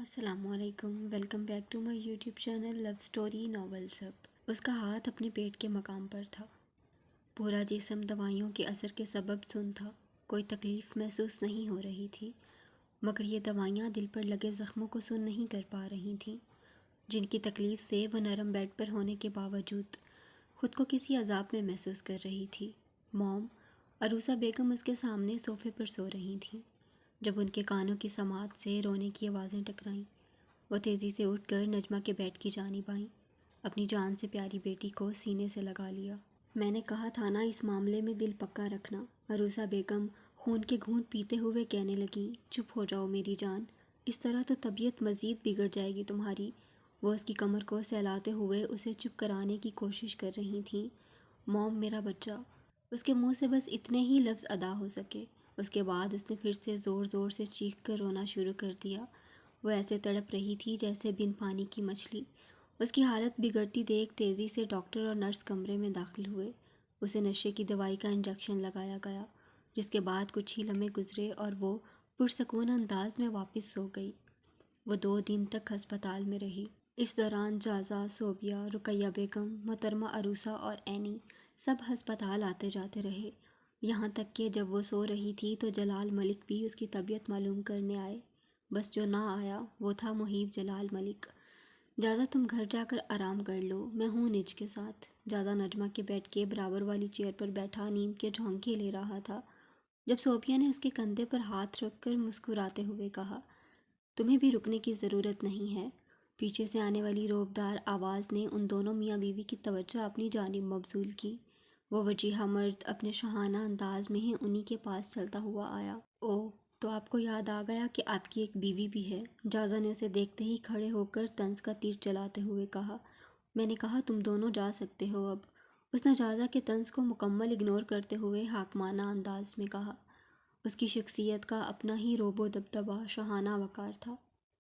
السلام علیکم، welcome back to my YouTube channel love story novels hub. اس کا ہاتھ اپنے پیٹ کے مقام پر تھا۔ پورا جسم دوائیوں کے اثر کے سبب سن تھا، کوئی تکلیف محسوس نہیں ہو رہی تھی، مگر یہ دوائیاں دل پر لگے زخموں کو سن نہیں کر پا رہی تھیں، جن کی تکلیف سے وہ نرم بیڈ پر ہونے کے باوجود خود کو کسی عذاب میں محسوس کر رہی تھی۔ موم عروسہ بیگم اس کے سامنے صوفے پر سو رہی تھیں۔ جب ان کے کانوں کی سماعت سے رونے کی آوازیں ٹکرائیں، وہ تیزی سے اٹھ کر نجمہ کے بیڈ کی جانب آئیں، اپنی جان سے پیاری بیٹی کو سینے سے لگا لیا۔ میں نے کہا تھا نا اس معاملے میں دل پکا رکھنا، عروسہ بیگم خون کے گھونٹ پیتے ہوئے کہنے لگیں۔ چپ ہو جاؤ میری جان، اس طرح تو طبیعت مزید بگڑ جائے گی تمہاری۔ وہ اس کی کمر کو سہلاتے ہوئے اسے چپ کرانے کی کوشش کر رہی تھیں۔ موم میرا بچہ، اس کے منہ سے بس اتنے ہی لفظ ادا ہو سکے۔ اس کے بعد اس نے پھر سے زور زور سے چیخ کر رونا شروع کر دیا۔ وہ ایسے تڑپ رہی تھی جیسے بن پانی کی مچھلی۔ اس کی حالت بگڑتی دیکھ تیزی سے ڈاکٹر اور نرس کمرے میں داخل ہوئے۔ اسے نشے کی دوائی کا انجیکشن لگایا گیا، جس کے بعد کچھ ہی لمحے گزرے اور وہ پرسکون انداز میں واپس سو گئی۔ وہ 2 دن تک ہسپتال میں رہی۔ اس دوران جازا، صوبیہ، رقیہ بیگم، محترمہ عروسہ اور عینی سب ہسپتال آتے جاتے رہے، یہاں تک کہ جب وہ سو رہی تھی تو جلال ملک بھی اس کی طبیعت معلوم کرنے آئے۔ بس جو نہ آیا وہ تھا محیب جلال ملک۔ جازا تم گھر جا کر آرام کر لو، میں ہوں نج کے ساتھ۔ جازا نجمہ کے بیڈ کے برابر والی چیئر پر بیٹھا نیند کے جھونکے لے رہا تھا، جب صوبیہ نے اس کے کندھے پر ہاتھ رکھ کر مسکراتے ہوئے کہا، تمہیں بھی رکنے کی ضرورت نہیں ہے۔ پیچھے سے آنے والی روبدار آواز نے ان دونوں میاں بیوی کی توجہ اپنی جانب مبذول کی۔ وہ وجیہہ مرد اپنے شاہانہ انداز میں ہی انہی کے پاس چلتا ہوا آیا۔ اوہ، تو آپ کو یاد آ گیا کہ آپ کی ایک بیوی بھی ہے؟ جازا نے اسے دیکھتے ہی کھڑے ہو کر طنز کا تیر چلاتے ہوئے کہا۔ میں نے کہا تم دونوں جا سکتے ہو اب، اس نے جازا کے طنز کو مکمل اگنور کرتے ہوئے حاکمانہ انداز میں کہا۔ اس کی شخصیت کا اپنا ہی رعب و دبدبہ، شاہانہ وقار تھا۔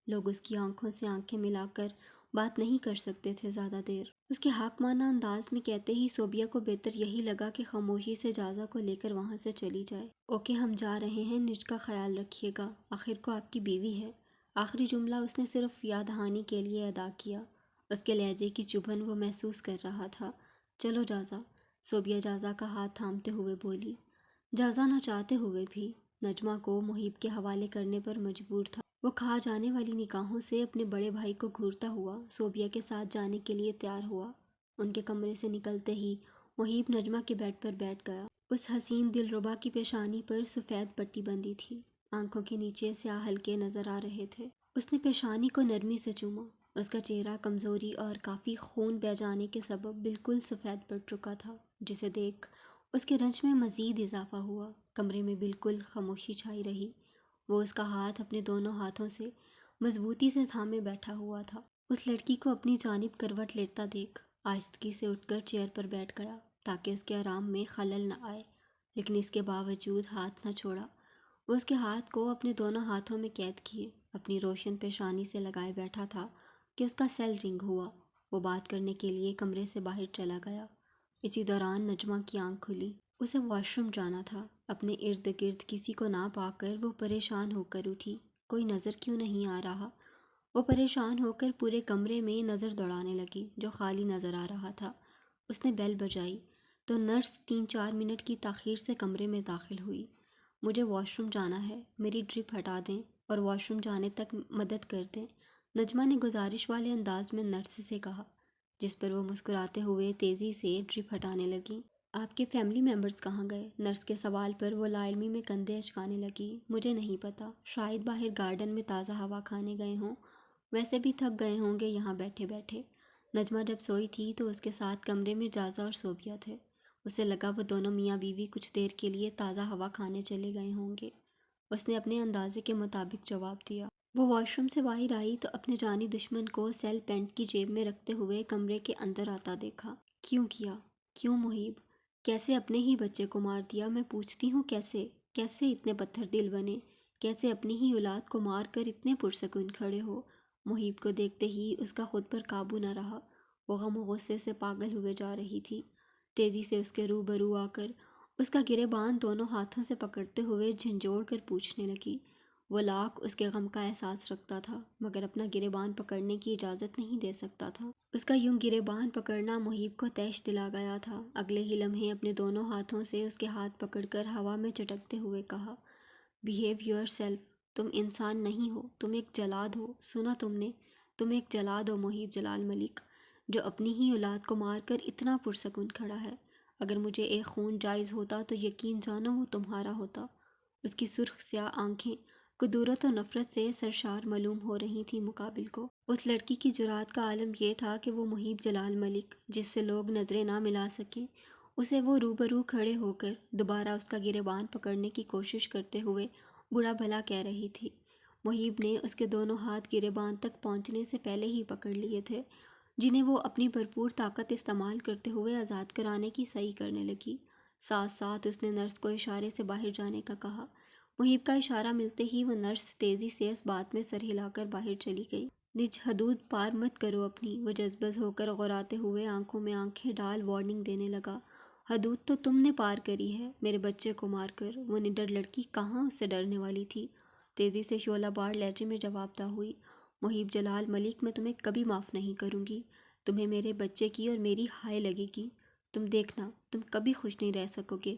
لوگ اس کی آنکھوں سے آنکھیں ملا کر بات نہیں کر سکتے تھے زیادہ دیر۔ اس کے حاکمانہ انداز میں کہتے ہی صوبیہ کو بہتر یہی لگا کہ خاموشی سے جازا کو لے کر وہاں سے چلی جائے۔ اوکے ہم جا رہے ہیں، نج کا خیال رکھیے گا، آخر کو آپ کی بیوی ہے۔ آخری جملہ اس نے صرف یاد دہانی کے لیے ادا کیا۔ اس کے لہجے کی چبھن وہ محسوس کر رہا تھا۔ چلو جازا، صوبیہ جازا کا ہاتھ تھامتے ہوئے بولی۔ جازا نہ چاہتے ہوئے بھی نجمہ کو محیب کے حوالے کرنے پر مجبور تھا۔ وہ کھا جانے والی نگاہوں سے اپنے بڑے بھائی کو گھورتا ہوا صوبیہ کے ساتھ جانے کے لیے تیار ہوا۔ ان کے کمرے سے نکلتے ہی محیب نجمہ کے بیڈ پر بیٹھ گیا۔ اس حسین دلربا کی پیشانی پر سفید پٹی بندھی تھی، آنکھوں کے نیچے سیاہ حلقے نظر آ رہے تھے۔ اس نے پیشانی کو نرمی سے چوما۔ اس کا چہرہ کمزوری اور کافی خون بہہ جانے کے سبب بالکل سفید پڑ چکا تھا، جسے دیکھ اس کے رنج میں مزید اضافہ ہوا۔ کمرے میں بالکل خاموشی چھائی رہی۔ وہ اس کا ہاتھ اپنے دونوں ہاتھوں سے مضبوطی سے تھامے بیٹھا ہوا تھا۔ اس لڑکی کو اپنی جانب کروٹ لیٹتا دیکھ آہستگی سے اٹھ کر چیئر پر بیٹھ گیا تاکہ اس کے آرام میں خلل نہ آئے، لیکن اس کے باوجود ہاتھ نہ چھوڑا۔ وہ اس کے ہاتھ کو اپنے دونوں ہاتھوں میں قید کیے اپنی روشن پیشانی سے لگائے بیٹھا تھا کہ اس کا سیل رنگ ہوا۔ وہ بات کرنے کے لیے کمرے سے باہر چلا گیا۔ اسی دوران نجمہ کی آنکھ کھلی۔ اسے واش روم جانا تھا۔ اپنے ارد گرد کسی کو نہ پا کر وہ پریشان ہو کر اٹھی۔ کوئی نظر کیوں نہیں آ رہا؟ وہ پریشان ہو کر پورے کمرے میں نظر دوڑانے لگی جو خالی نظر آ رہا تھا۔ اس نے بیل بجائی تو نرس 3-4 منٹ کی تاخیر سے کمرے میں داخل ہوئی۔ مجھے واش روم جانا ہے، میری ڈرپ ہٹا دیں اور واش روم جانے تک مدد کر دیں، نجمہ نے گزارش والے انداز میں نرس سے کہا، جس پر وہ مسکراتے ہوئے تیزی سے ڈرپ ہٹانے لگی۔ آپ کے فیملی ممبرز کہاں گئے؟ نرس کے سوال پر وہ لا علمی میں کندھے اچکانے لگی۔ مجھے نہیں پتا، شاید باہر گارڈن میں تازہ ہوا کھانے گئے ہوں، ویسے بھی تھک گئے ہوں گے یہاں بیٹھے بیٹھے۔ نجمہ جب سوئی تھی تو اس کے ساتھ کمرے میں جازا اور صوبیہ تھے۔ اسے لگا وہ دونوں میاں بیوی کچھ دیر کے لیے تازہ ہوا کھانے چلے گئے ہوں گے۔ اس نے اپنے اندازے کے مطابق جواب دیا۔ وہ واش روم سے باہر آئی تو اپنے جانی دشمن کو سیل پینٹ کی جیب میں رکھتے ہوئے کمرے کے اندر آتا دیکھا۔ کیوں کیا؟ کیوں محیب؟ کیسے اپنے ہی بچے کو مار دیا؟ میں پوچھتی ہوں کیسے اتنے پتھر دل بنے؟ کیسے اپنی ہی اولاد کو مار کر اتنے پرسکون کھڑے ہو؟ محیب کو دیکھتے ہی اس کا خود پر قابو نہ رہا۔ وہ غم و غصے سے پاگل ہوئے جا رہی تھی۔ تیزی سے اس کے روبرو آ کر اس کا گریباں دونوں ہاتھوں سے پکڑتے ہوئے جھنجھوڑ کر پوچھنے لگی، وہ لاکھ اس کے غم کا احساس رکھتا تھا مگر اپنا گریبان پکڑنے کی اجازت نہیں دے سکتا تھا۔ اس کا یوں گریبان پکڑنا محیب کو طیش دلا گیا تھا۔ اگلے ہی لمحے اپنے دونوں ہاتھوں سے اس کے ہاتھ پکڑ کر ہوا میں چٹکتے ہوئے کہا، بیہیو یور سیلف، تم انسان نہیں ہو، تم ایک جلاد ہو، سنا تم نے؟ تم ایک جلاد ہو محیب جلال ملک، جو اپنی ہی اولاد کو مار کر اتنا پرسکون کھڑا ہے۔ اگر مجھے ایک خون جائز ہوتا تو یقین جانو وہ تمہارا ہوتا۔ اس کی سرخ سیاہ آنکھیں کدورت و نفرت سے سرشار معلوم ہو رہی تھیں مقابل کو۔ اس لڑکی کی جرأت کا عالم یہ تھا کہ وہ محیب جلال ملک، جس سے لوگ نظریں نہ ملا سکیں، اسے وہ روبرو کھڑے ہو کر دوبارہ اس کا گریبان پکڑنے کی کوشش کرتے ہوئے برا بھلا کہہ رہی تھی۔ محیب نے اس کے دونوں ہاتھ گریبان تک پہنچنے سے پہلے ہی پکڑ لیے تھے، جنہیں وہ اپنی بھرپور طاقت استعمال کرتے ہوئے آزاد کرانے کی سعی کرنے لگی۔ ساتھ ساتھ اس نے نرس کو اشارے سے باہر جانے کا کہا۔ محیب کا اشارہ ملتے ہی وہ نرس تیزی سے اس بات میں سر ہلا کر باہر چلی گئی۔ نج حدود پار مت کرو اپنی، وہ جذبز ہو کر غراتے ہوئے آنکھوں میں آنکھیں ڈال وارننگ دینے لگا۔ حدود تو تم نے پار کری ہے میرے بچے کو مار کر۔ وہ نڈر لڑکی کہاں اس سے ڈرنے والی تھی، تیزی سے شعلہ بار لہجے میں جواب دہ ہوئی۔ محیب جلال ملک، میں تمہیں کبھی معاف نہیں کروں گی۔ تمہیں میرے بچے کی اور میری ہائے لگے گی۔ تم دیکھنا، تم کبھی خوش نہیں رہ سکو گے۔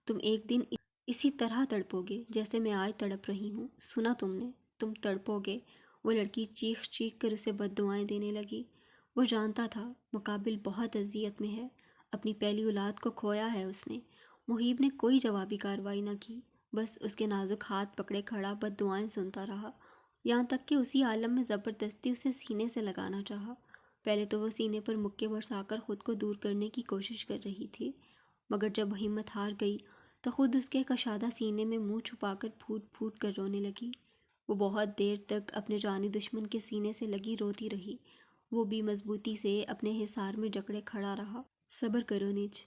تم ایک دن اسی طرح تڑپو گے جیسے میں آج تڑپ رہی ہوں، سنا تم نے؟ تم تڑپو گے۔ وہ لڑکی چیخ چیخ کر اسے بد دعائیں دینے لگی۔ وہ جانتا تھا مقابل بہت اذیت میں ہے، اپنی پہلی اولاد کو کھویا ہے اس نے۔ محیب نے کوئی جوابی کارروائی نہ کی، بس اس کے نازک ہاتھ پکڑے کھڑا بد دعائیں سنتا رہا، یہاں تک کہ اسی عالم میں زبردستی اسے سینے سے لگانا چاہا۔ پہلے تو وہ سینے پر مکے برسا کر خود کو دور کرنے کی کوشش کر رہی تھی، مگر جب ہمت ہار گئی تو خود اس کے کشادہ سینے میں منہ چھپا کر پھوٹ پھوٹ کر رونے لگی۔ وہ بہت دیر تک اپنے جانی دشمن کے سینے سے لگی روتی رہی، وہ بھی مضبوطی سے اپنے حصار میں جکڑے کھڑا رہا۔ صبر کرو نج،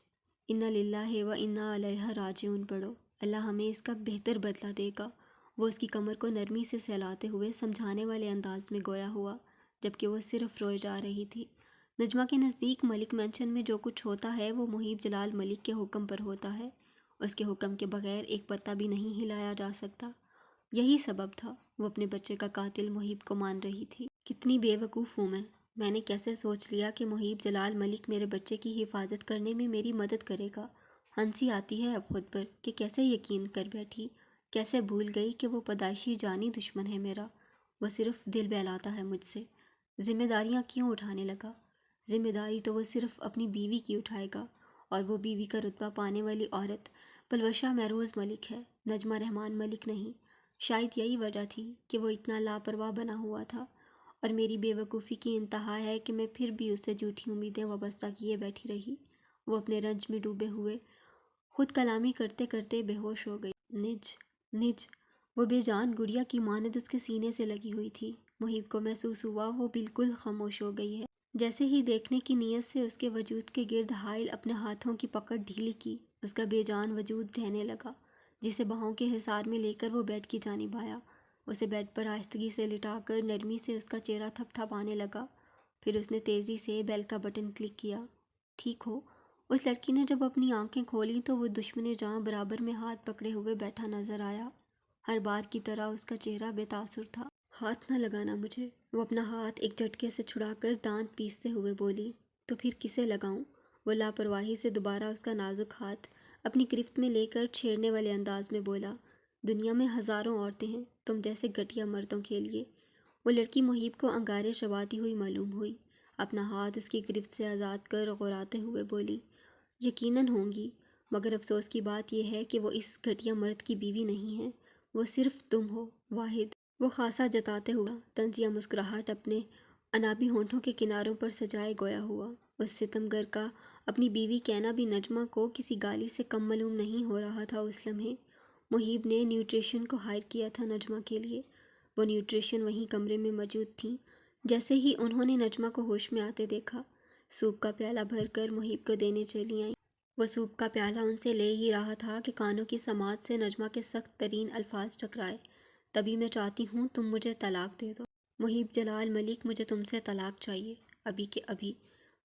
انا للہ و انا الیہ راجعون پڑھو، اللہ ہمیں اس کا بہتر بدلہ دے گا۔ وہ اس کی کمر کو نرمی سے سہلاتے ہوئے سمجھانے والے انداز میں گویا ہوا، جبکہ وہ صرف روئے جا رہی تھی۔ نجمہ کے نزدیک ملک مینشن میں جو کچھ ہوتا ہے وہ محیب جلال ملک کے حکم پر ہوتا ہے، اس کے حکم کے بغیر ایک پتہ بھی نہیں ہلایا جا سکتا۔ یہی سبب تھا وہ اپنے بچے کا قاتل محیب کو مان رہی تھی۔ کتنی بے وقوف ہوں میں نے کیسے سوچ لیا کہ محیب جلال ملک میرے بچے کی حفاظت کرنے میں میری مدد کرے گا۔ ہنسی آتی ہے اب خود پر کہ کیسے یقین کر بیٹھی، کیسے بھول گئی کہ وہ پیدائشی جانی دشمن ہے میرا۔ وہ صرف دل بہلاتا ہے مجھ سے۔ ذمہ داریاں کیوں اٹھانے لگا؟ ذمہ داری تو وہ صرف اپنی بیوی کی اٹھائے گا، اور وہ بیوی کا رتبہ پانے والی عورت پلوشہ مہروز ملک ہے، نجمہ رحمان ملک نہیں۔ شاید یہی وجہ تھی کہ وہ اتنا لاپرواہ بنا ہوا تھا، اور میری بے وقوفی کی انتہا ہے کہ میں پھر بھی اس سے جھوٹی امیدیں وابستہ کیے بیٹھی رہی۔ وہ اپنے رنج میں ڈوبے ہوئے خود کلامی کرتے کرتے بے ہوش ہو گئی۔ نج نج، وہ بے جان گڑیا کی مانند اس کے سینے سے لگی ہوئی تھی۔ محیب کو محسوس ہوا وہ بالکل خاموش ہو گئی ہے۔ جیسے ہی دیکھنے کی نیت سے اس کے وجود کے گرد حائل اپنے ہاتھوں کی پکڑ ڈھیلی کی، اس کا بے جان وجود ڈھہنے لگا، جسے باہوں کے حصار میں لے کر وہ بیڈ کی جانب آیا۔ اسے بیڈ پر آہستگی سے لٹا کر نرمی سے اس کا چہرہ تھپ تھپانے لگا، پھر اس نے تیزی سے بیل کا بٹن کلک کیا۔ ٹھیک ہو؟ اس لڑکی نے جب اپنی آنکھیں کھولیں تو وہ دشمن جاں برابر میں ہاتھ پکڑے ہوئے بیٹھا نظر آیا۔ ہر بار کی طرح اس کا چہرہ بے تاثر تھا۔ ہاتھ نہ لگانا مجھے، وہ اپنا ہاتھ ایک جھٹکے سے چھڑا کر دانت پیستے ہوئے بولی۔ تو پھر کسے لگاؤں؟ وہ لاپرواہی سے دوبارہ اس کا نازک ہاتھ اپنی گرفت میں لے کر چھیڑنے والے انداز میں بولا۔ دنیا میں ہزاروں عورتیں ہیں تم جیسے گھٹیا مردوں کے لیے۔ وہ لڑکی محیب کو انگارے چباتی ہوئی معلوم ہوئی، اپنا ہاتھ اس کی گرفت سے آزاد کر غراتے ہوئے بولی، یقیناً ہوں گی، مگر افسوس کی بات یہ ہے کہ وہ اس گھٹیا مرد کی بیوی نہیں ہے، وہ صرف تم ہو، واحد۔ وہ خاصا جتاتے ہوا طنزیہ مسکراہٹ اپنے انابی ہونٹوں کے کناروں پر سجائے گویا ہوا۔ اس ستمگر کا اپنی بیوی کہنا بھی نجمہ کو کسی گالی سے کم معلوم نہیں ہو رہا تھا۔ اس لمحے محیب نے نیوٹریشن کو ہائر کیا تھا نجمہ کے لیے۔ وہ نیوٹریشن وہیں کمرے میں موجود تھیں جیسے ہی انہوں نے نجمہ کو ہوش میں آتے دیکھا۔ سوپ کا پیالہ بھر کر محیب کو دینے چلی آئیں۔ وہ سوپ کا پیالہ ان سے لے ہی رہا تھا کہ کانوں کی سماعت سے نجمہ کے سخت ترین الفاظ ٹکرائے، تبھی میں چاہتی ہوں تم مجھے طلاق دے دو۔ محیب جلال ملک، مجھے تم سے طلاق چاہیے، ابھی کے ابھی۔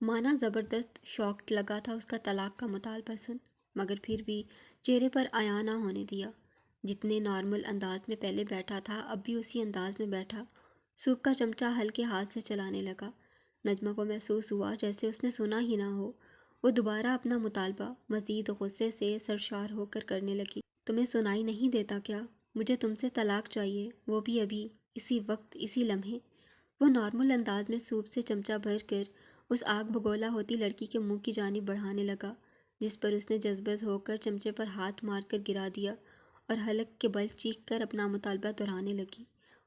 مانا زبردست شاکڈ لگا تھا اس کا طلاق کا مطالبہ سن، مگر پھر بھی چہرے پر عیاں نہ ہونے دیا۔ جتنے نارمل انداز میں پہلے بیٹھا تھا اب بھی اسی انداز میں بیٹھا، سوپ کا چمچہ ہلکے ہاتھ سے چلانے لگا۔ نجمہ کو محسوس ہوا جیسے اس نے سنا ہی نہ ہو۔ وہ دوبارہ اپنا مطالبہ مزید غصے سے سرشار ہو کر کرنے لگی۔ تمہیں سنائی نہیں دیتا کیا؟ مجھے تم سے طلاق چاہیے، وہ بھی ابھی، اسی وقت، اسی لمحے۔ وہ نارمل انداز میں سوپ سے چمچہ بھر کر اس آگ بگولا ہوتی لڑکی کے منہ کی جانب بڑھانے لگا، جس پر اس نے جذباز ہو کر چمچے پر ہاتھ مار کر گرا دیا اور حلق کے بل چیخ کر اپنا مطالبہ دہرانے لگی۔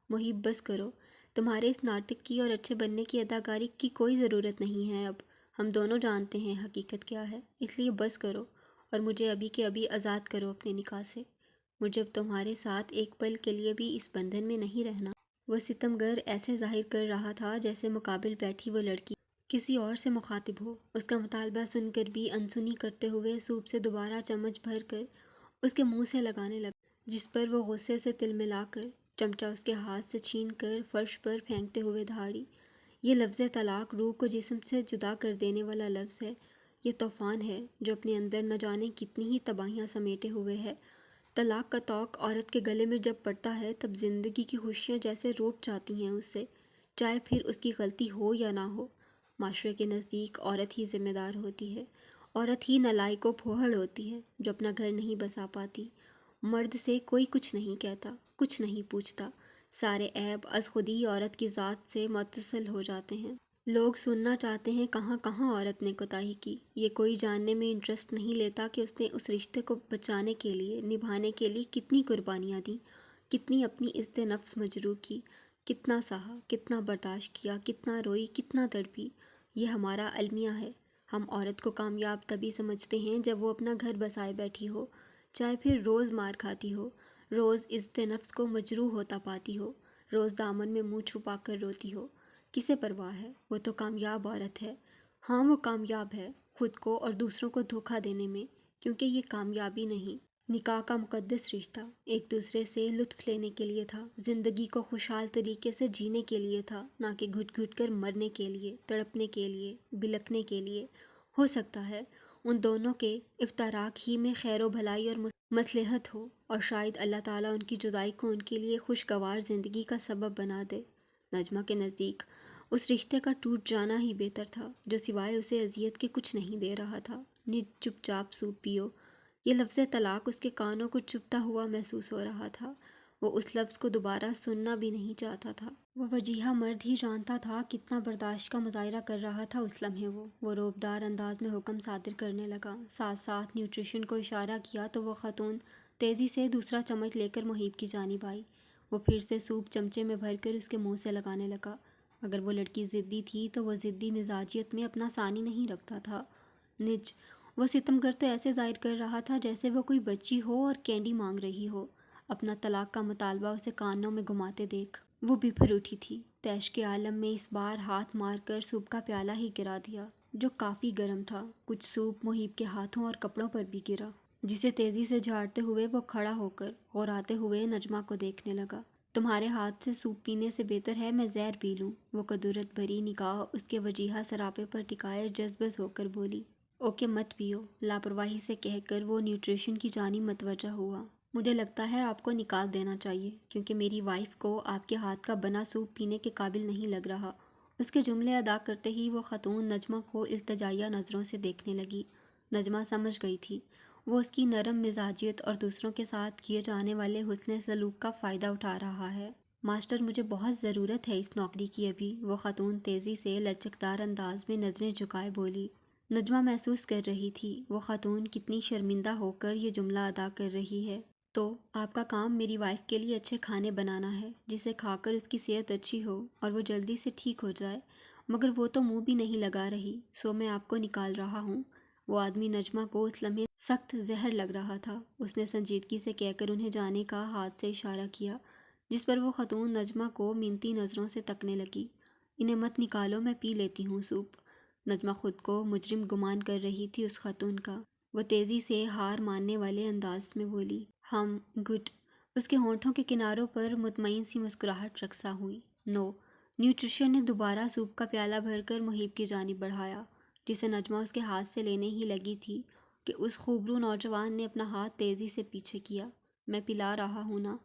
محیب بس کرو، تمہارے اس ناٹک کی اور اچھے بننے کی اداکاری کی کوئی ضرورت نہیں ہے اب۔ ہم دونوں جانتے ہیں حقیقت کیا ہے، اس لیے بس کرو اور مجھے ابھی کے ابھی آزاد کرو اپنے نکاح سے۔ مجھے اب تمہارے ساتھ ایک پل کے لیے بھی اس بندھن میں نہیں رہنا۔ وہ ستمگر ایسے ظاہر کر رہا تھا جیسے مقابل بیٹھی وہ لڑکی کسی اور سے مخاطب ہو۔ اس کا مطالبہ سن کر بھی انسنی کرتے ہوئے سوپ سے دوبارہ چمچ بھر کر اس کے منہ سے لگانے لگا، جس پر وہ غصے سے تل ملا کر چمچہ اس کے ہاتھ سے چھین کر فرش پر پھینکتے ہوئے دہاڑی۔ یہ لفظ طلاق روح کو جسم سے جدا کر دینے والا لفظ ہے۔ یہ طوفان ہے جو اپنے اندر نہ جانے کتنی ہی تباہیاں سمیٹے ہوئے ہے۔ طلاق کا طوق عورت کے گلے میں جب پڑتا ہے تب زندگی کی خوشیاں جیسے روٹ جاتی ہیں اس سے، چاہے پھر اس کی غلطی ہو یا نہ ہو۔ معاشرے کے نزدیک عورت ہی ذمہ دار ہوتی ہے، عورت ہی نالائق و پھوہڑ ہوتی ہے جو اپنا گھر نہیں بسا پاتی۔ مرد سے کوئی کچھ نہیں کہتا، کچھ نہیں پوچھتا، سارے عیب از خودی عورت کی ذات سے متصل ہو جاتے ہیں۔ لوگ سننا چاہتے ہیں کہاں کہاں عورت نے کوتاہی کی۔ یہ کوئی جاننے میں انٹرسٹ نہیں لیتا کہ اس نے اس رشتے کو بچانے کے لیے، نبھانے کے لیے کتنی قربانیاں دیں، کتنی اپنی عزت نفس مجروح کی، کتنا سہا، کتنا برداشت کیا، کتنا روئی، کتنا تڑپی۔ یہ ہمارا المیہ ہے۔ ہم عورت کو کامیاب تبھی سمجھتے ہیں جب وہ اپنا گھر بسائے بیٹھی ہو، چاہے پھر روز مار کھاتی ہو، روز عزت نفس کو مجروح ہوتا پاتی ہو، روز دامن میں منہ چھپا کر روتی ہو۔ کسے پرواہ ہے؟ وہ تو کامیاب عورت ہے۔ ہاں وہ کامیاب ہے، خود کو اور دوسروں کو دھوکہ دینے میں، کیونکہ یہ کامیابی نہیں، نکاح کا مقدس رشتہ ایک دوسرے سے لطف لینے کے لیے تھا، زندگی کو خوشحال طریقے سے جینے کے لیے تھا، نہ کہ گھٹ گھٹ کر مرنے کے لیے، تڑپنے کے لیے، بلکنے کے لیے۔ ہو سکتا ہے ان دونوں کے افتراق ہی میں خیر و بھلائی اور مصلحت ہو، اور شاید اللہ تعالیٰ ان کی جدائی کو ان کے لیے خوشگوار زندگی کا سبب بنا دے۔ نجمہ کے نزدیک اس رشتے کا ٹوٹ جانا ہی بہتر تھا جو سوائے اسے اذیت کے کچھ نہیں دے رہا تھا۔ نج چپ چاپ سوپ پیو۔ یہ لفظ طلاق اس کے کانوں کو چبھتا ہوا محسوس ہو رہا تھا۔ وہ اس لفظ کو دوبارہ سننا بھی نہیں چاہتا تھا۔ وہ وجیہہ مرد ہی جانتا تھا کتنا برداشت کا مظاہرہ کر رہا تھا اس لمحے۔ وہ روبدار انداز میں حکم صادر کرنے لگا، ساتھ ساتھ نیوٹریشن کو اشارہ کیا تو وہ خاتون تیزی سے دوسرا چمچ لے کر محیب کی جانب آئی۔ وہ پھر سے سوپ چمچے میں بھر کر اس کے منہ سے لگانے لگا۔ اگر وہ لڑکی ضدی تھی تو وہ ضدی مزاجیت میں اپنا ثانی نہیں رکھتا تھا۔ نج وہ ستمگر تو ایسے ظاہر کر رہا تھا جیسے وہ کوئی بچی ہو اور کینڈی مانگ رہی ہو۔ اپنا طلاق کا مطالبہ اسے کانوں میں گھماتے دیکھ وہ بپھر اٹھی تھی۔ تیش کے عالم میں اس بار ہاتھ مار کر سوپ کا پیالہ ہی گرا دیا جو کافی گرم تھا۔ کچھ سوپ محیب کے ہاتھوں اور کپڑوں پر بھی گرا، جسے تیزی سے جھاڑتے ہوئے وہ کھڑا ہو کر غوراتے ہوئے نجمہ کو دیکھنے لگا۔ تمہارے ہاتھ سے سوپ پینے سے بہتر ہے میں زہر پی لوں، وہ قدرت بھری نگاہ اس کے وجیہہ سراپے پر ٹکائے جذبز ہو کر بولی۔ اوکے مت پیو، لاپرواہی سے کہہ کر وہ نیوٹریشن کی جانب متوجہ ہوا۔ مجھے لگتا ہے آپ کو نکال دینا چاہیے، کیونکہ میری وائف کو آپ کے ہاتھ کا بنا سوپ پینے کے قابل نہیں لگ رہا۔ اس کے جملے ادا کرتے ہی وہ خاتون نجمہ کو التجائیہ نظروں سے دیکھنے لگی۔ نجمہ سمجھ گئی تھی وہ اس کی نرم مزاجیت اور دوسروں کے ساتھ کیے جانے والے حسن سلوک کا فائدہ اٹھا رہا ہے۔ ماسٹر مجھے بہت ضرورت ہے اس نوکری کی ابھی، وہ خاتون تیزی سے لچکدار انداز میں نظریں جھکائے بولی۔ نجمہ محسوس کر رہی تھی وہ خاتون کتنی شرمندہ ہو کر یہ جملہ ادا کر رہی ہے۔ تو آپ کا کام میری وائف کے لیے اچھے کھانے بنانا ہے جسے کھا کر اس کی صحت اچھی ہو اور وہ جلدی سے ٹھیک ہو جائے، مگر وہ تو منہ بھی نہیں لگا رہی، سو میں آپ کو نکال رہا ہوں۔ وہ آدمی نجمہ کو اس لمحے سخت زہر لگ رہا تھا۔ اس نے سنجیدگی سے کہہ کر انہیں جانے کا ہاتھ سے اشارہ کیا، جس پر وہ خاتون نجمہ کو مینتی نظروں سے تکنے لگی۔ انہیں مت نکالو، میں پی لیتی ہوں سوپ۔ نجمہ خود کو مجرم گمان کر رہی تھی اس خاتون کا۔ وہ تیزی سے ہار ماننے والے انداز میں بولی، ہم گڈ۔ اس کے ہونٹوں کے کناروں پر مطمئن سی مسکراہٹ رقصہ ہوئی۔ نو۔ نیوٹریشن نے دوبارہ سوپ کا پیالہ بھر کر محیب کی جانب بڑھایا، جسے نجمہ اس کے ہاتھ سے لینے ہی لگی تھی کہ اس خوبرو نوجوان نے اپنا ہاتھ تیزی سے پیچھے کیا۔ میں پلا رہا ہوں نا۔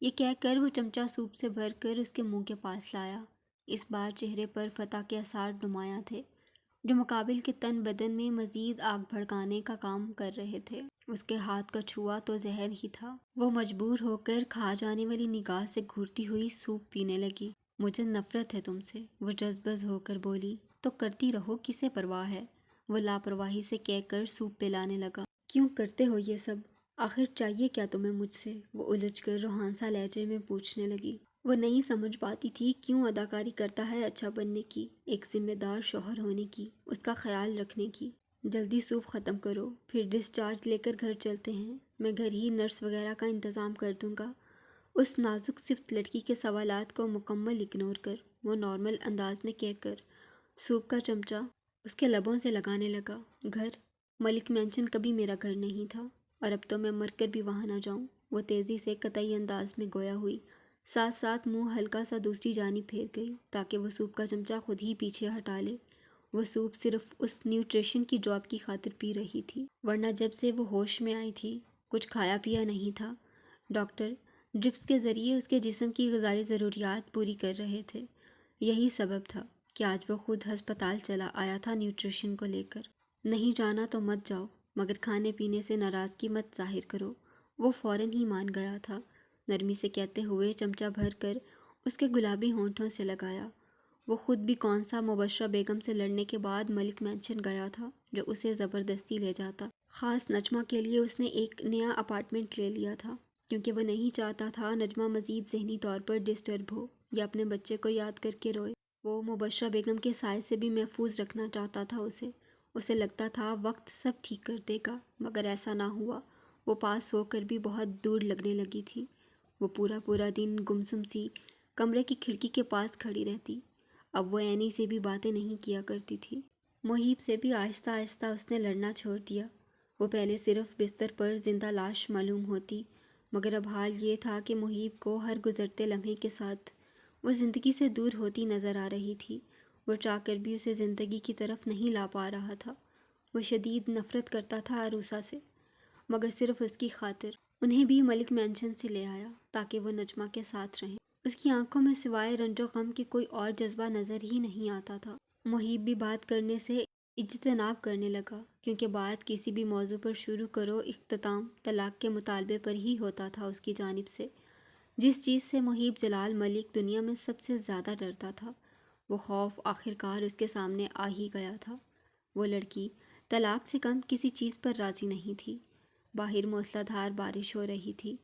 یہ کہہ کر وہ چمچہ سوپ سے بھر کر اس کے منہ کے پاس لایا۔ اس بار چہرے پر فتح کے آثار نمایاں تھے، جو مقابل کے تن بدن میں مزید آگ بھڑکانے کا کام کر رہے تھے۔ اس کے ہاتھ کا چھوا تو زہر ہی تھا۔ وہ مجبور ہو کر کھا جانے والی نگاہ سے گھورتی ہوئی سوپ پینے لگی۔ مجھے نفرت ہے تم سے، وہ جذبز ہو کر بولی۔ تو کرتی رہو، کسے پرواہ ہے، وہ لاپرواہی سے کہہ کر سوپ پلانے لگا۔ کیوں کرتے ہو یہ سب؟ آخر چاہیے کیا تمہیں مجھ سے؟ وہ الجھ کر روحانسا لہجے میں پوچھنے لگی۔ وہ نہیں سمجھ پاتی تھی کیوں اداکاری کرتا ہے اچھا بننے کی، ایک ذمہ دار شوہر ہونے کی، اس کا خیال رکھنے کی۔ جلدی سوپ ختم کرو، پھر ڈسچارج لے کر گھر چلتے ہیں، میں گھر ہی نرس وغیرہ کا انتظام کر دوں گا۔ اس نازک صفت لڑکی کے سوالات کو مکمل اگنور کر وہ نارمل انداز میں کہہ کر سوپ کا چمچہ اس کے لبوں سے لگانے لگا۔ گھر؟ ملک مینشن کبھی میرا گھر نہیں تھا، اور اب تو میں مر کر بھی وہاں نہ جاؤں۔ وہ تیزی سے قطعی انداز میں گویا ہوئی، ساتھ ساتھ منہ ہلکا سا دوسری جانب پھیر گئی تاکہ وہ سوپ کا چمچہ خود ہی پیچھے ہٹا لے۔ وہ سوپ صرف اس نیوٹریشن کی جاب کی خاطر پی رہی تھی، ورنہ جب سے وہ ہوش میں آئی تھی کچھ کھایا پیا نہیں تھا۔ ڈاکٹر ڈرپس کے ذریعے اس کے جسم کی غذائی ضروریات پوری کر رہے تھے۔ یہی سبب تھا کہ آج وہ خود ہسپتال چلا آیا تھا نیوٹریشن کو لے کر۔ نہیں جانا تو مت جاؤ، مگر کھانے پینے سے ناراضگی مت ظاہر کرو۔ وہ فوراً ہی مان گیا تھا، نرمی سے کہتے ہوئے چمچہ بھر کر اس کے گلابی ہونٹوں سے لگایا۔ وہ خود بھی کون سا مبشرہ بیگم سے لڑنے کے بعد ملک مینشن گیا تھا جو اسے زبردستی لے جاتا۔ خاص نجمہ کے لیے اس نے ایک نیا اپارٹمنٹ لے لیا تھا، کیونکہ وہ نہیں چاہتا تھا نجمہ مزید ذہنی طور پر ڈسٹرب ہو یا اپنے بچے کو یاد کر کے روئے۔ وہ مبشرہ بیگم کے سائے سے بھی محفوظ رکھنا چاہتا تھا اسے لگتا تھا وقت سب ٹھیک کر دے گا، مگر ایسا نہ ہوا۔ وہ پاس ہو کر بھی بہت دور لگنے لگی تھی۔ وہ پورا دن گمسم سی کمرے کی کھڑکی کے پاس کھڑی رہتی۔ اب وہ اینی سے بھی باتیں نہیں کیا کرتی تھی۔ محیب سے بھی آہستہ آہستہ اس نے لڑنا چھوڑ دیا۔ وہ پہلے صرف بستر پر زندہ لاش معلوم ہوتی، مگر اب حال یہ تھا کہ محیب کو ہر گزرتے لمحے کے ساتھ وہ زندگی سے دور ہوتی نظر آ رہی تھی۔ وہ چاہ کر بھی اسے زندگی کی طرف نہیں لا پا رہا تھا۔ وہ شدید نفرت کرتا تھا عروسہ سے، مگر صرف اس کی خاطر انہیں بھی ملک مینشن سے لے آیا تاکہ وہ نجمہ کے ساتھ رہیں۔ اس کی آنکھوں میں سوائے رنج و غم کے کوئی اور جذبہ نظر ہی نہیں آتا تھا۔ محیب بھی بات کرنے سے اجتناب کرنے لگا، کیونکہ بات کسی بھی موضوع پر شروع کرو اختتام طلاق کے مطالبے پر ہی ہوتا تھا اس کی جانب سے۔ جس چیز سے محیب جلال ملک دنیا میں سب سے زیادہ ڈرتا تھا، وہ خوف آخرکار اس کے سامنے آ ہی گیا تھا۔ وہ لڑکی طلاق سے کم کسی چیز پر راضی نہیں تھی۔ باہر موسلا دھار بارش ہو رہی تھی۔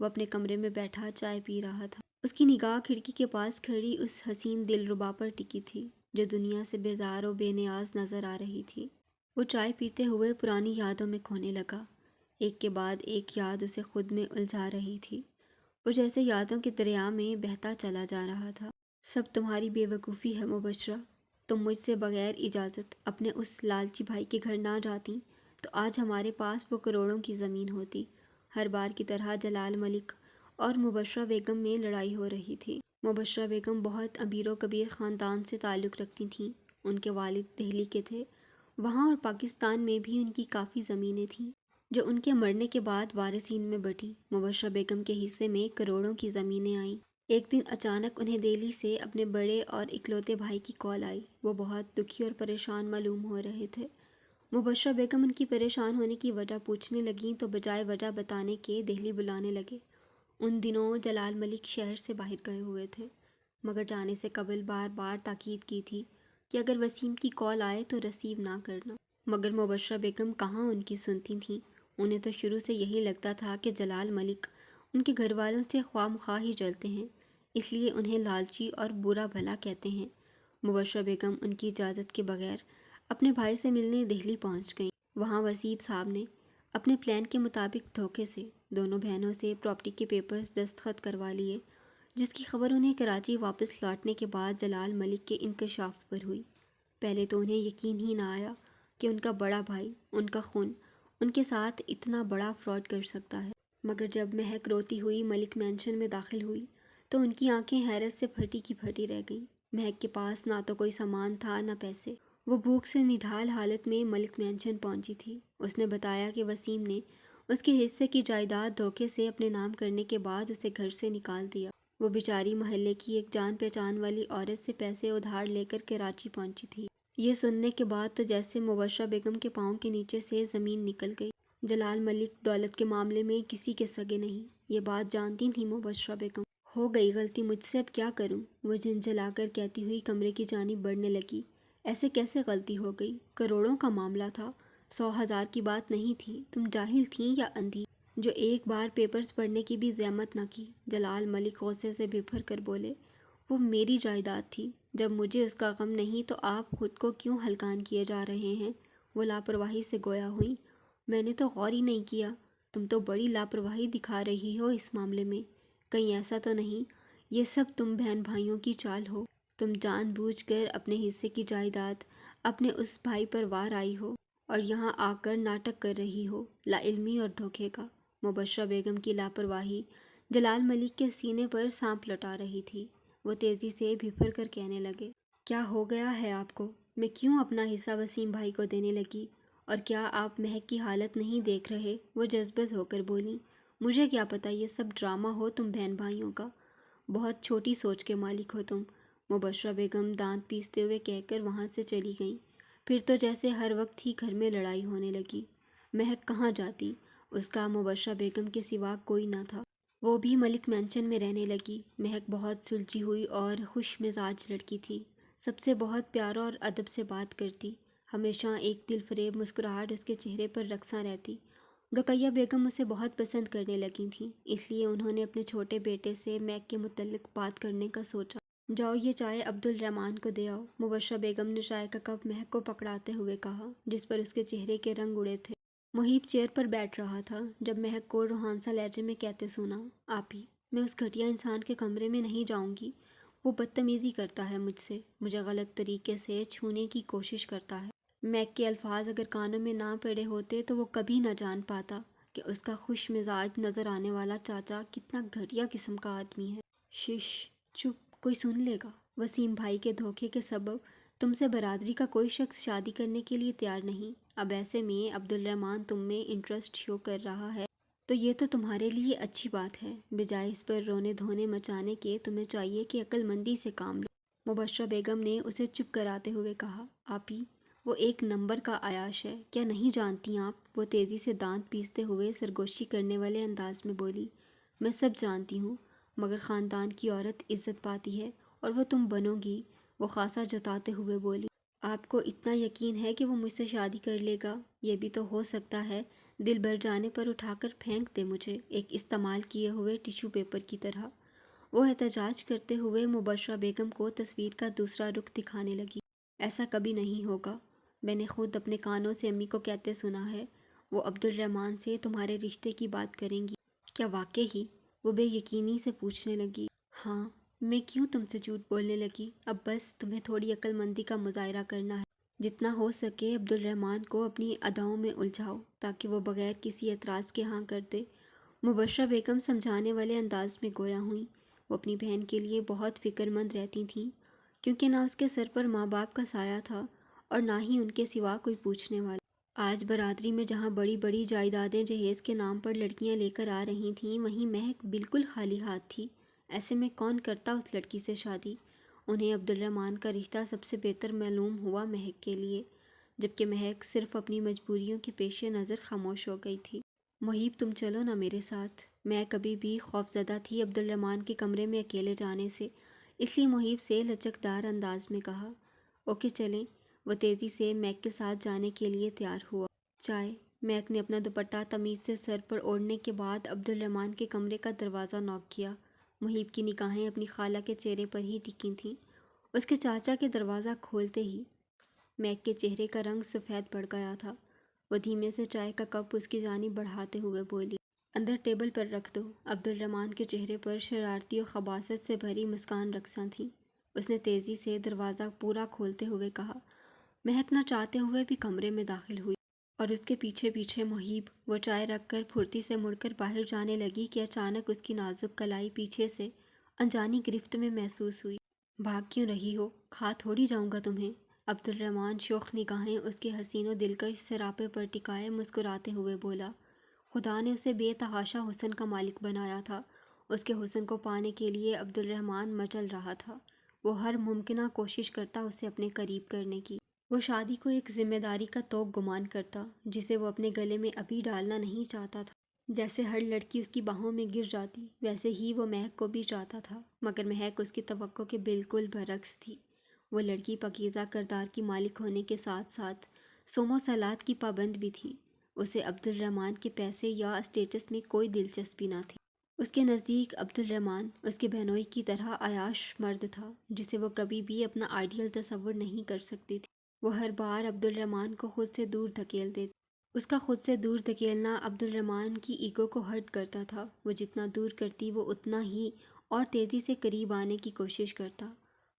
وہ اپنے کمرے میں بیٹھا چائے پی رہا تھا۔ اس کی نگاہ کھڑکی کے پاس کھڑی اس حسین دلربا پر ٹکی تھی جو دنیا سے بیزار و بے نیاز نظر آ رہی تھی۔ وہ چائے پیتے ہوئے پرانی یادوں میں کھونے لگا۔ ایک کے بعد ایک یاد اسے خود میں الجھا رہی تھی۔ وہ جیسے یادوں کے دریا میں بہتا چلا جا رہا تھا۔ سب تمہاری بے وقوفی ہے مبشرہ۔ تم مجھ سے بغیر اجازت اپنے اس لالچی بھائی کے گھر نہ جاتی تو آج ہمارے پاس وہ کروڑوں کی زمین ہوتی۔ ہر بار کی طرح جلال ملک اور مبشرہ بیگم میں لڑائی ہو رہی تھی۔ مبشرہ بیگم بہت امیر و کبیر خاندان سے تعلق رکھتی تھیں۔ ان کے والد دہلی کے تھے۔ وہاں اور پاکستان میں بھی ان کی کافی زمینیں تھیں جو ان کے مرنے کے بعد وارثین میں بٹیں۔ مبشرہ بیگم کے حصے میں کروڑوں کی زمینیں آئیں۔ ایک دن اچانک انہیں دہلی سے اپنے بڑے اور اکلوتے بھائی کی کال آئی۔ وہ بہت دکھی اور پریشان معلوم ہو رہے تھے۔ مبشرہ بیگم ان کی پریشان ہونے کی وجہ پوچھنے لگیں تو بجائے وجہ بتانے کے دہلی بلانے لگے۔ ان دنوں جلال ملک شہر سے باہر گئے ہوئے تھے، مگر جانے سے قبل بار بار تاکید کی تھی کہ اگر وسیم کی کال آئے تو ریسیو نہ کرنا، مگر مبشرہ بیگم کہاں ان کی سنتی تھیں۔ انہیں تو شروع سے یہی لگتا تھا کہ جلال ملک ان کے گھر والوں سے خواہ مخواہ ہی جلتے ہیں، اس لیے انہیں لالچی اور برا بھلا کہتے ہیں۔ مبشرہ بیگم ان کی اجازت کے بغیر اپنے بھائی سے ملنے دہلی پہنچ گئیں۔ وہاں وسیم صاحب نے اپنے پلان کے مطابق دھوکے سے دونوں بہنوں سے پراپرٹی کے پیپرز دستخط کروا لیے، جس کی خبر انہیں کراچی واپس لوٹنے کے بعد جلال ملک کے انکشاف پر ہوئی۔ پہلے تو انہیں یقین ہی نہ آیا کہ ان کا بڑا بھائی، ان کا خون، ان کے ساتھ اتنا بڑا فراڈ کر سکتا ہے، مگر جب مہک روتی ہوئی ملک مینشن میں داخل ہوئی تو ان کی آنکھیں حیرت سے پھٹی کی پھٹی رہ گئیں۔ مہک کے پاس نہ تو کوئی سامان تھا نہ پیسے۔ وہ بھوک سے نڈھال حالت میں ملک مینشن پہنچی تھی۔ اس نے بتایا کہ وسیم نے اس کے حصے کی جائیداد دھوکے سے اپنے نام کرنے کے بعد اسے گھر سے نکال دیا۔ وہ بیچاری محلے کی ایک جان پہچان والی عورت سے پیسے ادھار لے کر کراچی پہنچی تھی۔ یہ سننے کے بعد تو جیسے مبشرہ بیگم کے پاؤں کے نیچے سے زمین نکل گئی۔ جلال ملک دولت کے معاملے میں کسی کے سگے نہیں، یہ بات جانتی تھی مبشرہ بیگم۔ ہو گئی غلطی مجھ سے، اب کیا کروں؟ وہ جھنجھلا کر کہتی ہوئی کمرے کی جانب بڑھنے لگی۔ ایسے کیسے غلطی ہو گئی؟ کروڑوں کا معاملہ تھا، 100,000 کی بات نہیں تھی۔ تم جاہل تھیں یا اندھی جو ایک بار پیپرز پڑھنے کی بھی زحمت نہ کی؟ جلال ملک غصے سے بھر کر بولے۔ وہ میری جائیداد تھی، جب مجھے اس کا غم نہیں تو آپ خود کو کیوں ہلکان کیے جا رہے ہیں؟ وہ لاپرواہی سے گویا ہوئی۔ میں نے تو غور ہی نہیں کیا۔ تم تو بڑی لاپرواہی دکھا رہی ہو اس معاملے میں، کہیں ایسا تو نہیں یہ سب تم بہن بھائیوں کی چال ہو؟ تم جان بوجھ کر اپنے حصے کی جائیداد اپنے اس بھائی پر وار آئی ہو اور یہاں آ کر ناٹک کر رہی ہو لا علمی اور دھوکے کا۔ مبشرہ بیگم کی لاپرواہی جلال ملک کے سینے پر سانپ لٹا رہی تھی۔ وہ تیزی سے بھر کر کہنے لگے، کیا ہو گیا ہے آپ کو؟ میں کیوں اپنا حصہ وسیم بھائی کو دینے لگی؟ اور کیا آپ مہک کی حالت نہیں دیکھ رہے؟ وہ جذبز ہو کر بولی۔ مجھے کیا پتہ یہ سب ڈرامہ ہو تم بہن بھائیوں کا، بہت چھوٹی سوچ کے مالک ہو تم۔ مبشرہ بیگم دانت پیستے ہوئے کہہ کر وہاں سے چلی گئیں۔ پھر تو جیسے ہر وقت ہی گھر میں لڑائی ہونے لگی۔ مہک کہاں جاتی؟ اس کا مبشرہ بیگم کے سوا کوئی نہ تھا۔ وہ بھی ملک مینشن میں رہنے لگی۔ مہک بہت سلجھی ہوئی اور خوش مزاج لڑکی تھی، سب سے بہت پیار اور ادب سے بات کرتی، ہمیشہ ایک دل فریب مسکراہٹ اس کے چہرے پر رقصاں رہتی۔ رقیہ بیگم اسے بہت پسند کرنے لگی تھیں، اس لیے انہوں نے اپنے چھوٹے بیٹے سے مہک کے متعلق بات کرنے کا سوچا۔ جاؤ یہ چائے عبدالرحمن کو دے آؤ، مبشرہ بیگم نے چائے کا کپ مہک کو پکڑاتے ہوئے کہا، جس پر اس کے چہرے کے رنگ اڑے تھے۔ محیب چیئر پر بیٹھ رہا تھا جب مہک کو روحانسا لہجے میں کہتے سنا، آپی میں اس گھٹیا انسان کے کمرے میں نہیں جاؤں گی، وہ بدتمیزی کرتا ہے مجھ سے، مجھے غلط طریقے سے چھونے کی کوشش کرتا ہے۔ مہک کے الفاظ اگر کانوں میں نہ پڑے ہوتے تو وہ کبھی نہ جان پاتا کہ اس کا خوش مزاج نظر آنے والا چاچا کتنا گھٹیا قسم کا آدمی ہے۔ شش، چپ، کوئی سن لے گا۔ وسیم بھائی کے دھوکے کے سبب تم سے برادری کا کوئی شخص شادی کرنے کے لیے تیار نہیں، اب ایسے میں عبدالرحمن تم میں انٹرسٹ شو کر رہا ہے تو یہ تو تمہارے لیے اچھی بات ہے، بجائے اس پر رونے دھونے مچانے کے تمہیں چاہیے کہ عقل مندی سے کام لو۔ مبشرہ بیگم نے اسے چپ کراتے ہوئے کہا، آپی وہ ایک نمبر کا عیاش ہے، کیا نہیں جانتی آپ؟ وہ تیزی سے دانت پیستے ہوئے سرگوشی کرنے والے انداز میں بولی۔ میں سب جانتی ہوں، مگر خاندان کی عورت عزت پاتی ہے اور وہ تم بنو گی، وہ خاصا جتاتے ہوئے بولی۔ آپ کو اتنا یقین ہے کہ وہ مجھ سے شادی کر لے گا؟ یہ بھی تو ہو سکتا ہے دل بھر جانے پر اٹھا کر پھینک دے مجھے، ایک استعمال کیے ہوئے ٹیشو پیپر کی طرح۔ وہ احتجاج کرتے ہوئے مبشرہ بیگم کو تصویر کا دوسرا رخ دکھانے لگی۔ ایسا کبھی نہیں ہوگا، میں نے خود اپنے کانوں سے امی کو کہتے سنا ہے، وہ عبدالرحمن سے تمہارے رشتے کی بات کریں گی۔ کیا واقعی؟ وہ بے یقینی سے پوچھنے لگی۔ ہاں، میں کیوں تم سے جھوٹ بولنے لگی؟ اب بس تمہیں تھوڑی عقل مندی کا مظاہرہ کرنا ہے، جتنا ہو سکے عبدالرحمن کو اپنی اداؤں میں الجھاؤ تاکہ وہ بغیر کسی اعتراض کے ہاں کر دے۔ مبشرہ بیگم سمجھانے والے انداز میں گویا ہوئیں۔ وہ اپنی بہن کے لیے بہت فکر مند رہتی تھیں، کیونکہ نہ اس کے سر پر ماں باپ کا سایہ تھا اور نہ ہی ان کے سوا کوئی پوچھنے والا۔ آج برادری میں جہاں بڑی بڑی جائیدادیں جہیز کے نام پر لڑکیاں لے کر آ رہی تھیں، وہیں مہک بالکل خالی ہاتھ تھی۔ ایسے میں کون کرتا اس لڑکی سے شادی؟ انہیں عبدالرحمن کا رشتہ سب سے بہتر معلوم ہوا مہک کے لیے، جبکہ مہک صرف اپنی مجبوریوں کے پیش نظر خاموش ہو گئی تھی۔ محیب تم چلو نا میرے ساتھ۔ میں کبھی بھی خوفزدہ تھی عبدالرحمن کے کمرے میں اکیلے جانے سے، اس لیے محیب سے لچکدار انداز میں کہا، اوکے چلیں۔ وہ تیزی سے مہک کے ساتھ جانے کے لیے تیار ہوا۔ چائے؟ مہک نے اپنا دوپٹہ تمیز سے سر پر اوڑھنے کے بعد عبدالرحمن کے کمرے کا دروازہ نوک کیا۔ محیب کی نگاہیں اپنی خالہ کے چہرے پر ہی ٹکی تھیں۔ اس کے چاچا کے دروازہ کھولتے ہی مہک کے چہرے کا رنگ سفید پڑ گیا تھا۔ وہ دھیمے سے چائے کا کپ اس کی جانب بڑھاتے ہوئے بولی، اندر ٹیبل پر رکھ دو۔ عبدالرحمن کے چہرے پر شرارتی اور خباثت سے بھری مسکان رقصاں تھی۔ اس نے تیزی سے دروازہ پورا کھولتے ہوئے کہا۔ مہک نہ چاہتے ہوئے بھی کمرے میں داخل ہوئی اور اس کے پیچھے پیچھے محیب۔ وہ چائے رکھ کر پھرتی سے مڑ کر باہر جانے لگی کہ اچانک اس کی نازک کلائی پیچھے سے انجانی گرفت میں محسوس ہوئی۔ بھاگ کیوں رہی ہو؟ کھا تھوڑی جاؤں گا تمہیں۔ عبدالرحمن شوخ نگاہیں اس کے حسین و دلکش سراپے پر ٹکائے مسکراتے ہوئے بولا۔ خدا نے اسے بے تحاشا حسن کا مالک بنایا تھا۔ اس کے حسن کو پانے کے لیے عبد الرحمن مچل رہا تھا۔ وہ ہر ممکنہ کوشش کرتا اسے اپنے قریب کرنے کی۔ وہ شادی کو ایک ذمہ داری کا توق گمان کرتا جسے وہ اپنے گلے میں ابھی ڈالنا نہیں چاہتا تھا۔ جیسے ہر لڑکی اس کی باہوں میں گر جاتی، ویسے ہی وہ مہک کو بھی چاہتا تھا، مگر مہک اس کی توقع کے بالکل برعکس تھی۔ وہ لڑکی پاکیزہ کردار کی مالک ہونے کے ساتھ ساتھ صوم و صلات کی پابند بھی تھی۔ اسے عبد الرحمن کے پیسے یا اسٹیٹس میں کوئی دلچسپی نہ تھی۔ اس کے نزدیک عبد الرحمن اس کے بہنوئی کی طرح عیاش مرد تھا جسے وہ کبھی بھی اپنا آئیڈیل تصور نہیں کر سکتی تھی۔ وہ ہر بار عبد الرحمن کو خود سے دور دھکیل دیتی۔ اس کا خود سے دور دھکیلنا عبد الرحمن کی ایگو کو ہرٹ کرتا تھا۔ وہ جتنا دور کرتی وہ اتنا ہی اور تیزی سے قریب آنے کی کوشش کرتا۔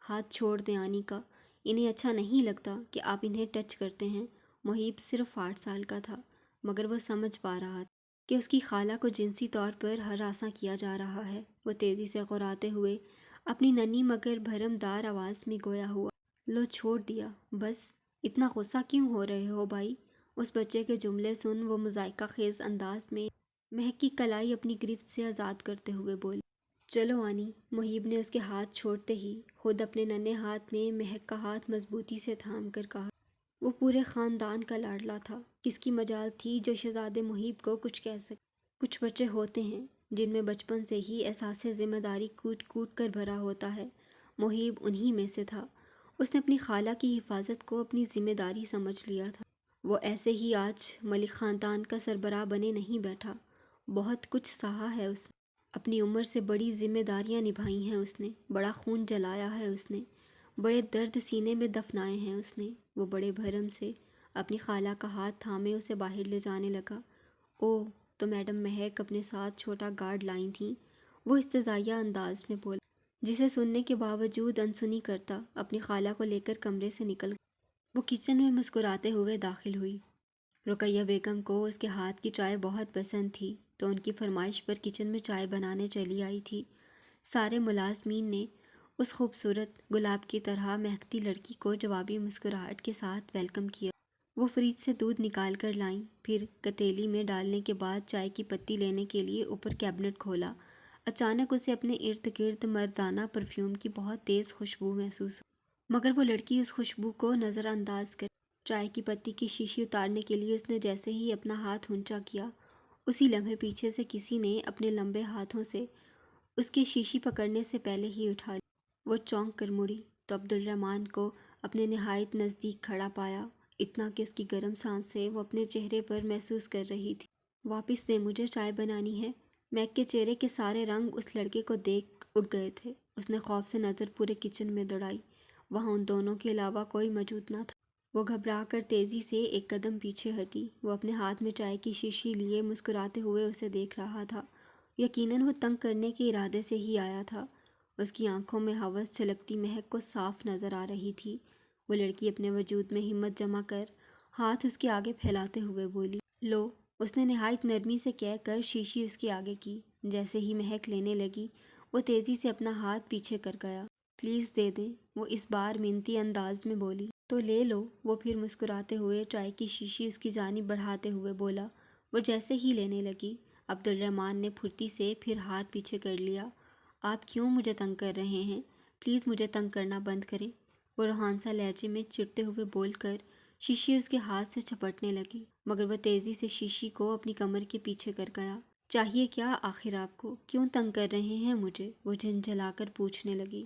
ہاتھ چھوڑ دیں آنی کا، انہیں اچھا نہیں لگتا کہ آپ انہیں ٹچ کرتے ہیں۔ محیب صرف 8 سال کا تھا، مگر وہ سمجھ پا رہا تھا کہ اس کی خالہ کو جنسی طور پر ہراساں کیا جا رہا ہے۔ وہ تیزی سے غراتے ہوئے اپنی ننھی مگر بھرم دار آواز میں گویا ہوا، لو چھوڑ دیا، بس اتنا غصہ کیوں ہو رہے ہو بھائی؟ اس بچے کے جملے سن وہ مضحکہ خیز انداز میں مہک کی کلائی اپنی گرفت سے آزاد کرتے ہوئے بولی۔ چلو آنی۔ محیب نے اس کے ہاتھ چھوڑتے ہی خود اپنے ننھے ہاتھ میں مہک کا ہاتھ مضبوطی سے تھام کر کہا۔ وہ پورے خاندان کا لاڈلا تھا، کس کی مجال تھی جو شہزادے محیب کو کچھ کہہ سکے؟ کچھ بچے ہوتے ہیں جن میں بچپن سے ہی احساس ذمہ داری کوٹ کوٹ کر بھرا ہوتا ہے۔ محیب انہی میں سے تھا۔ اس نے اپنی خالہ کی حفاظت کو اپنی ذمہ داری سمجھ لیا تھا۔ وہ ایسے ہی آج ملک خاندان کا سربراہ بنے نہیں بیٹھا۔ بہت کچھ سہا ہے اس نے، اپنی عمر سے بڑی ذمہ داریاں نبھائی ہیں اس نے، بڑا خون جلایا ہے اس نے، بڑے درد سینے میں دفنائے ہیں اس نے۔ وہ بڑے بھرم سے اپنی خالہ کا ہاتھ تھامے اسے باہر لے جانے لگا۔ اوہ، تو میڈم مہک اپنے ساتھ چھوٹا گارڈ لائی تھیں؟ وہ استزائیہ انداز میں بولا، جسے سننے کے باوجود انسنی کرتا اپنی خالہ کو لے کر کمرے سے نکل گیا۔ وہ کچن میں مسکراتے ہوئے داخل ہوئی۔ رقیہ بیگم کو اس کے ہاتھ کی چائے بہت پسند تھی تو ان کی فرمائش پر کچن میں چائے بنانے چلی آئی تھی۔ سارے ملازمین نے اس خوبصورت گلاب کی طرح مہکتی لڑکی کو جوابی مسکراہٹ کے ساتھ ویلکم کیا۔ وہ فریج سے دودھ نکال کر لائیں، پھر کتیلی میں ڈالنے کے بعد چائے کی پتی لینے کے لیے اوپر کیبنٹ کھولا۔ اچانک اسے اپنے ارد گرد مردانہ پرفیوم کی بہت تیز خوشبو محسوس ہوئی، مگر وہ لڑکی اس خوشبو کو نظر انداز کر چائے کی پتی کی شیشی اتارنے کے لیے اس نے جیسے ہی اپنا ہاتھ اونچا کیا، اسی لمحے پیچھے سے کسی نے اپنے لمبے ہاتھوں سے اس کی شیشی پکڑنے سے پہلے ہی اٹھا لی۔ وہ چونک کر مڑی تو عبد الرحمن کو اپنے نہایت نزدیک کھڑا پایا، اتنا کہ اس کی گرم سانسیں وہ اپنے چہرے پر محسوس کر رہی تھی۔ واپس دے، مجھے چائے بنانی ہے۔ میک کے چہرے کے سارے رنگ اس لڑکے کو دیکھ اٹھ گئے تھے۔ اس نے خوف سے نظر پورے کچن میں دوڑائی، وہاں ان دونوں کے علاوہ کوئی موجود نہ تھا۔ وہ گھبرا کر تیزی سے ایک قدم پیچھے ہٹی۔ وہ اپنے ہاتھ میں چائے کی شیشی لیے مسکراتے ہوئے اسے دیکھ رہا تھا۔ یقیناً وہ تنگ کرنے کے ارادے سے ہی آیا تھا۔ اس کی آنکھوں میں ہوس چھلکتی مہک کو صاف نظر آ رہی تھی۔ وہ لڑکی اپنے وجود میں ہمت جمع کر ہاتھ اس کے آگے پھیلاتے ہوئے بولی، لو۔ اس نے نہایت نرمی سے کہہ کر شیشی اس کے آگے کی۔ جیسے ہی مہک لینے لگی، وہ تیزی سے اپنا ہاتھ پیچھے کر گیا۔ پلیز دے دیں، وہ اس بار منتی انداز میں بولی۔ تو لے لو، وہ پھر مسکراتے ہوئے چائے کی شیشی اس کی جانب بڑھاتے ہوئے بولا۔ وہ جیسے ہی لینے لگی، عبد الرحمن نے پھرتی سے پھر ہاتھ پیچھے کر لیا۔ آپ کیوں مجھے تنگ کر رہے ہیں؟ پلیز مجھے تنگ کرنا بند کریں، وہ روحانسا لہجے میں چڑھتے ہوئے بول کر شیشی اس کے ہاتھ سے جھپٹنے لگی، مگر وہ تیزی سے شیشی کو اپنی کمر کے پیچھے کر گیا۔ چاہیے کیا آخر آپ کو؟ کیوں تنگ کر رہے ہیں مجھے؟ وہ جھنجھلا کر پوچھنے لگی۔